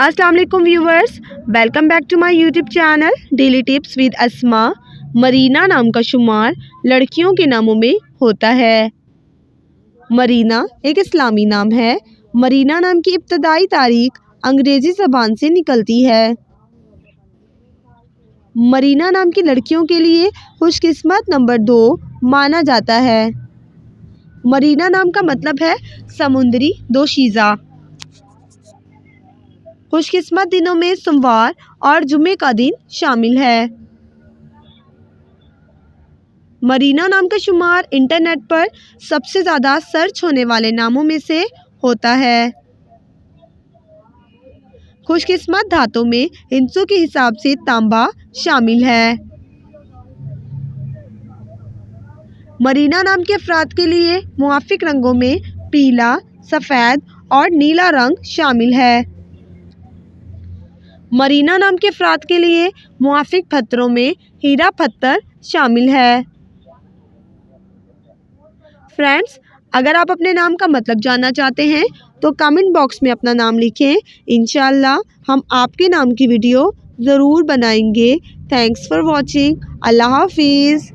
अस्सलाम वालेकुम viewers, welcome back to my YouTube channel daily tips with Asma. Marina नाम का शुमार लड़कियों के नामों में होता है। मरीना एक इस्लामी नाम है। मरीना नाम की इब्तदाई तारीख अंग्रेज़ी ज़बान से निकलती है। मरीना नाम की लड़कियों के लिए खुशकिस्मत नंबर 2 माना जाता है। मरीना नाम का मतलब है समुद्री दोशीज़ा। खुशकिस्मत दिनों में सोमवार और जुमे का दिन शामिल है। मरीना नाम का शुमार इंटरनेट पर सबसे ज़्यादा सर्च होने वाले नामों में से होता है। खुशकिस्मत धातों में हिंसों के हिसाब से तांबा शामिल है। मरीना नाम के अफराद के लिए मुआफिक रंगों में पीला, सफ़ेद और नीला रंग शामिल है। मरीना नाम के अफराद के लिए मुआफिक पत्थरों में हीरा पत्थर शामिल है। फ्रेंड्स, अगर आप अपने नाम का मतलब जानना चाहते हैं तो कमेंट बॉक्स में अपना नाम लिखें। इंशाअल्लाह हम आपके नाम की वीडियो ज़रूर बनाएंगे। Thanks for watching. अल्लाह हाफिज़।